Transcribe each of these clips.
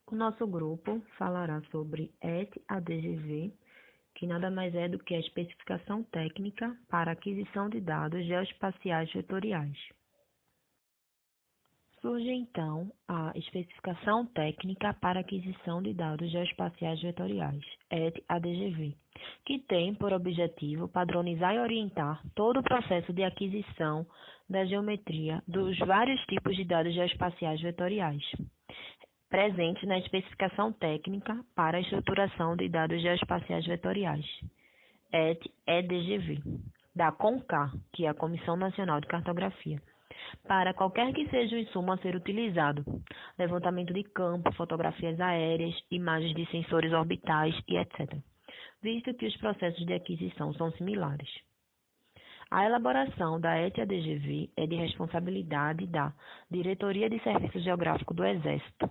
O nosso grupo falará sobre ET-ADGV, que nada mais é do que a especificação técnica para aquisição de dados geoespaciais vetoriais. Surge, então, a especificação técnica para aquisição de dados geoespaciais vetoriais, ET-ADGV, que tem por objetivo padronizar e orientar todo o processo de aquisição da geometria dos vários tipos de dados geoespaciais vetoriais, presente na especificação técnica para a estruturação de dados geoespaciais vetoriais, ET-EDGV, da CONCAR, que é a Comissão Nacional de Cartografia, para qualquer que seja o insumo a ser utilizado, levantamento de campo, fotografias aéreas, imagens de sensores orbitais e etc., visto que os processos de aquisição são similares. A elaboração da ET-ADGV é de responsabilidade da Diretoria de Serviço Geográfico do Exército,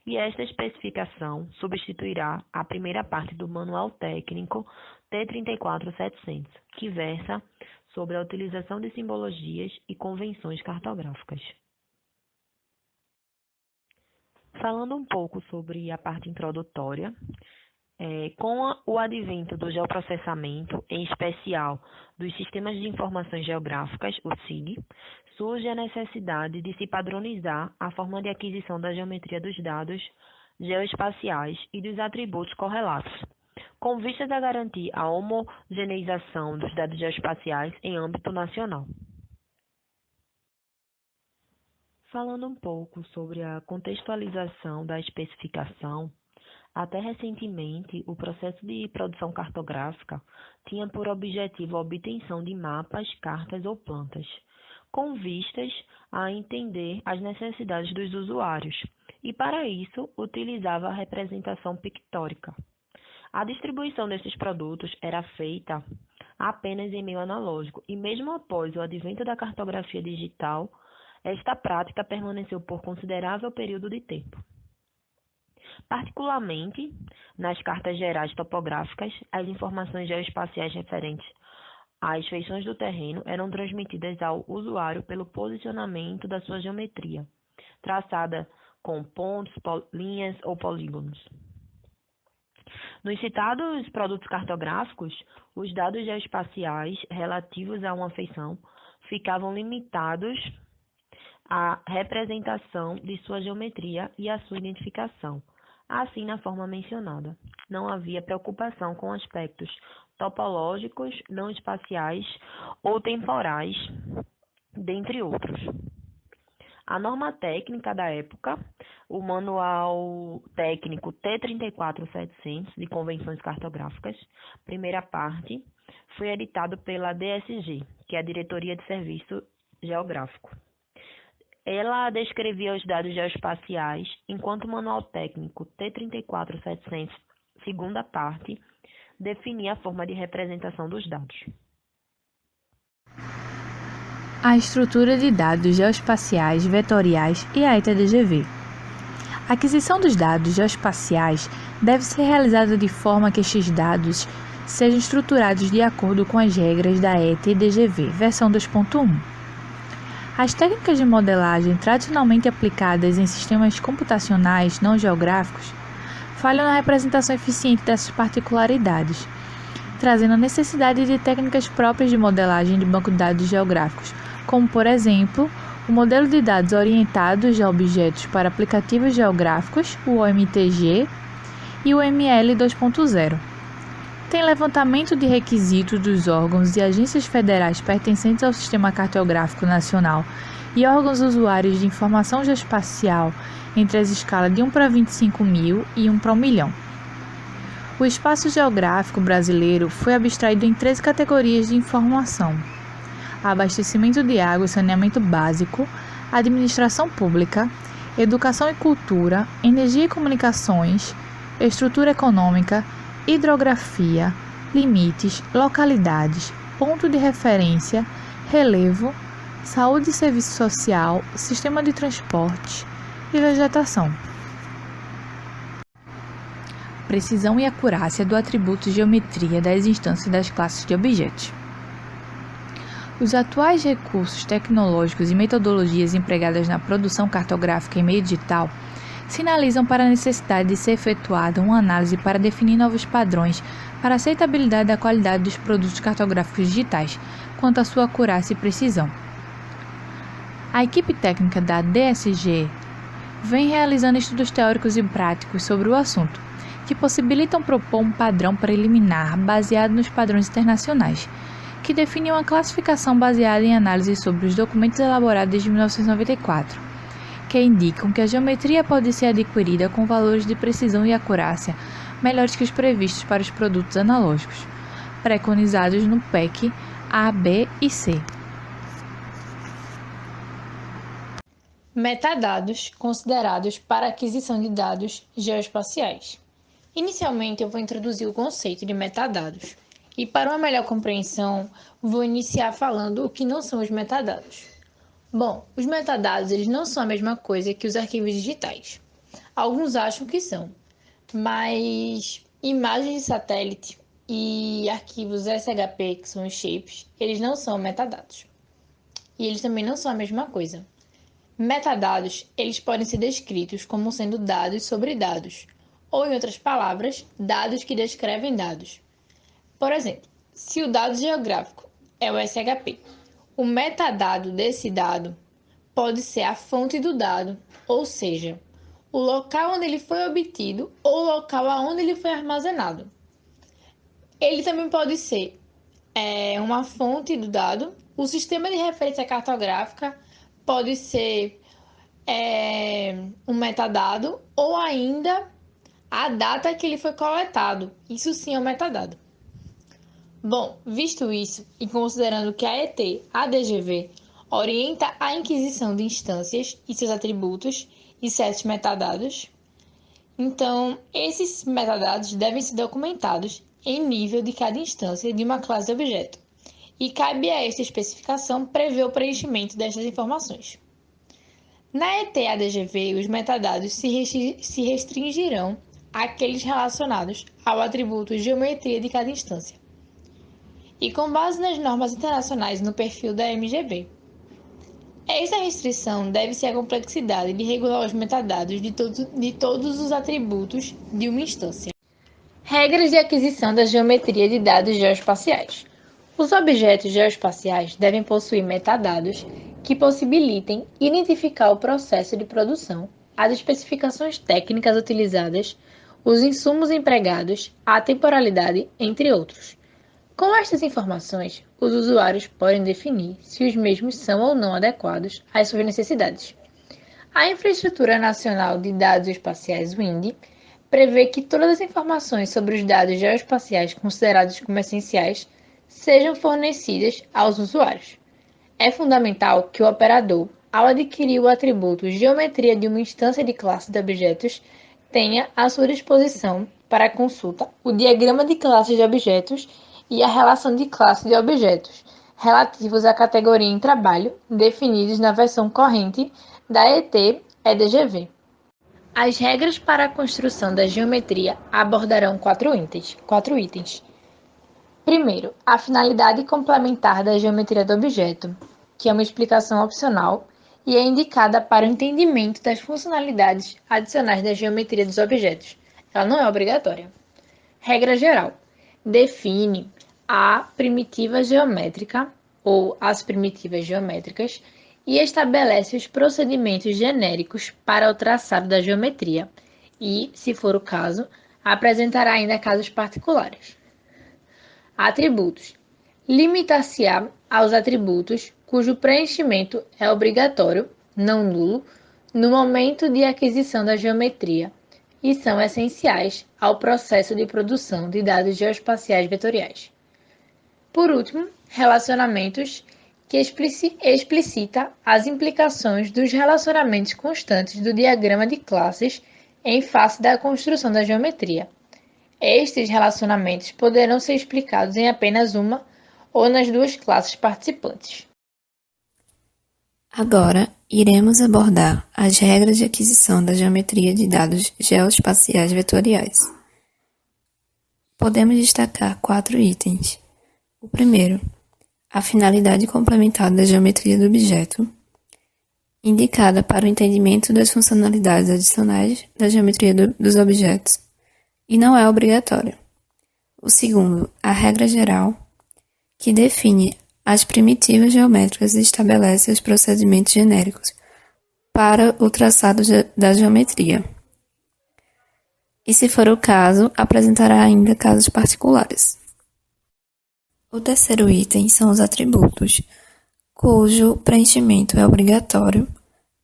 e esta especificação substituirá a primeira parte do Manual Técnico T34700, que versa sobre a utilização de simbologias e convenções cartográficas. Falando um pouco sobre a parte introdutória, com o advento do geoprocessamento, em especial dos Sistemas de Informações Geográficas, o SIG, surge a necessidade de se padronizar a forma de aquisição da geometria dos dados geoespaciais e dos atributos correlatos, com vistas a garantir a homogeneização dos dados geoespaciais em âmbito nacional. Falando um pouco sobre a contextualização da especificação, até recentemente, o processo de produção cartográfica tinha por objetivo a obtenção de mapas, cartas ou plantas, com vistas a entender as necessidades dos usuários, e para isso utilizava a representação pictórica. A distribuição desses produtos era feita apenas em meio analógico, e mesmo após o advento da cartografia digital, esta prática permaneceu por considerável período de tempo. Particularmente, nas cartas gerais topográficas, as informações geoespaciais referentes às feições do terreno eram transmitidas ao usuário pelo posicionamento da sua geometria, traçada com pontos, linhas ou polígonos. Nos citados produtos cartográficos, os dados geoespaciais relativos a uma feição ficavam limitados à representação de sua geometria e à sua identificação. Assim, na forma mencionada, não havia preocupação com aspectos topológicos, não espaciais ou temporais, dentre outros. A norma técnica da época, o Manual Técnico T34700 de Convenções Cartográficas, primeira parte, foi editado pela DSG, que é a Diretoria de Serviço Geográfico. Ela descrevia os dados geoespaciais, enquanto o Manual Técnico T34700, segunda parte, definia a forma de representação dos dados. A estrutura de dados geoespaciais vetoriais e a ET-ADGV. A aquisição dos dados geoespaciais deve ser realizada de forma que estes dados sejam estruturados de acordo com as regras da ET-ADGV, versão 2.1. As técnicas de modelagem tradicionalmente aplicadas em sistemas computacionais não geográficos falham na representação eficiente dessas particularidades, trazendo a necessidade de técnicas próprias de modelagem de banco de dados geográficos, como, por exemplo, o modelo de dados orientados a objetos para aplicativos geográficos, o OMTG, e o ML 2.0. Tem levantamento de requisitos dos órgãos e agências federais pertencentes ao Sistema Cartográfico Nacional e órgãos usuários de informação geoespacial entre as escalas de 1 para 25.000 e 1 para 1 milhão. O espaço geográfico brasileiro foi abstraído em 13 categorias de informação: abastecimento de água e saneamento básico, administração pública, educação e cultura, energia e comunicações, estrutura econômica, hidrografia, limites, localidades, ponto de referência, relevo, saúde e serviço social, sistema de transporte e vegetação. Precisão e acurácia do atributo geometria das instâncias das classes de objetos. Os atuais recursos tecnológicos e metodologias empregadas na produção cartográfica em meio digital sinalizam para a necessidade de ser efetuada uma análise para definir novos padrões para a aceitabilidade da qualidade dos produtos cartográficos digitais, quanto à sua acurácia e precisão. A equipe técnica da DSG vem realizando estudos teóricos e práticos sobre o assunto, que possibilitam propor um padrão preliminar baseado nos padrões internacionais, que define uma classificação baseada em análise sobre os documentos elaborados desde 1994, que indicam que a geometria pode ser adquirida com valores de precisão e acurácia melhores que os previstos para os produtos analógicos, preconizados no PEC A, B e C. Metadados considerados para aquisição de dados geoespaciais. Inicialmente, eu vou introduzir o conceito de metadados. E para uma melhor compreensão, vou iniciar falando o que não são os metadados. Bom, os metadados eles não são a mesma coisa que os arquivos digitais. Alguns acham que são, mas imagens de satélite e arquivos SHP, que são os shapes, eles não são metadados. E eles também não são a mesma coisa. Metadados, eles podem ser descritos como sendo dados sobre dados, ou em outras palavras, dados que descrevem dados. Por exemplo, se o dado geográfico é o SHP, o metadado desse dado pode ser a fonte do dado, ou seja, o local onde ele foi obtido ou o local aonde ele foi armazenado. Ele também pode ser uma fonte do dado, o sistema de referência cartográfica pode ser um metadado ou ainda a data que ele foi coletado. Isso sim é um metadado. Bom, visto isso e considerando que a ET-ADGV orienta a inquisição de instâncias e seus atributos e certos metadados, então esses metadados devem ser documentados em nível de cada instância de uma classe de objeto, e cabe a esta especificação prever o preenchimento destas informações. Na ET-ADGV, os metadados se restringirão àqueles relacionados ao atributo geometria de cada instância, e com base nas normas internacionais no perfil da MGB. Esta restrição deve-se à complexidade de regular os metadados de todos os atributos de uma instância. Regras de aquisição da geometria de dados geoespaciais. Os objetos geoespaciais devem possuir metadados que possibilitem identificar o processo de produção, as especificações técnicas utilizadas, os insumos empregados, a temporalidade, entre outros. Com estas informações, os usuários podem definir se os mesmos são ou não adequados às suas necessidades. A Infraestrutura Nacional de Dados Espaciais, o INDE, prevê que todas as informações sobre os dados geoespaciais considerados como essenciais sejam fornecidas aos usuários. É fundamental que o operador, ao adquirir o atributo geometria de uma instância de classe de objetos, tenha à sua disposição para consulta o diagrama de classes de objetos e a relação de classe de objetos relativos à categoria em trabalho definidos na versão corrente da ET-EDGV. As regras para a construção da geometria abordarão quatro itens. Primeiro, a finalidade complementar da geometria do objeto, que é uma explicação opcional e é indicada para o entendimento das funcionalidades adicionais da geometria dos objetos. Ela não é obrigatória. Regra geral. Define a primitiva geométrica ou as primitivas geométricas e estabelece os procedimentos genéricos para o traçado da geometria e, se for o caso, apresentará ainda casos particulares. Atributos. Limitar-se-á aos atributos cujo preenchimento é obrigatório, não nulo, no momento de aquisição da geometria e são essenciais ao processo de produção de dados geoespaciais vetoriais. Por último, relacionamentos, que explicita as implicações dos relacionamentos constantes do diagrama de classes em face da construção da geometria. Estes relacionamentos poderão ser explicados em apenas uma ou nas duas classes participantes. Agora, iremos abordar as regras de aquisição da geometria de dados geoespaciais vetoriais. Podemos destacar 4 itens. O primeiro, a finalidade complementar da geometria do objeto. indicada para o entendimento das funcionalidades adicionais da geometria dos objetos, e não é obrigatória. O segundo, a regra geral, que define as primitivas geométricas e estabelece os procedimentos genéricos para o traçado da geometria. E, se for o caso, apresentará ainda casos particulares. O terceiro item são os atributos, cujo preenchimento é obrigatório,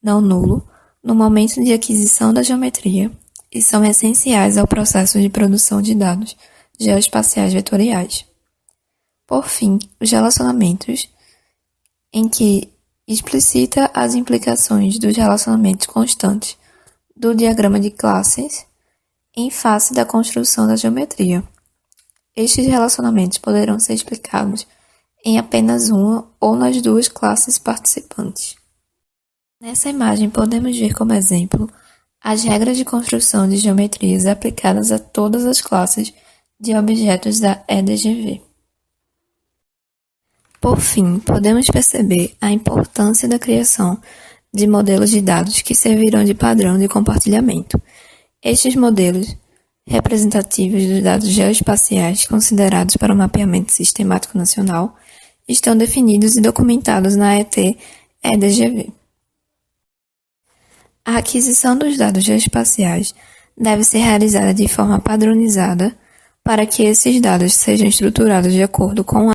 não nulo, no momento de aquisição da geometria e são essenciais ao processo de produção de dados geoespaciais vetoriais. Por fim, os relacionamentos, em que explicita as implicações dos relacionamentos constantes do diagrama de classes em face da construção da geometria. Estes relacionamentos poderão ser explicados em apenas uma ou nas duas classes participantes. Nessa imagem, podemos ver como exemplo as regras de construção de geometrias aplicadas a todas as classes de objetos da EDGV. Por fim, podemos perceber a importância da criação de modelos de dados que servirão de padrão de compartilhamento. Estes modelos, representativos dos dados geoespaciais considerados para o mapeamento sistemático nacional, estão definidos e documentados na ET-EDGV. A aquisição dos dados geoespaciais deve ser realizada de forma padronizada para que esses dados sejam estruturados de acordo com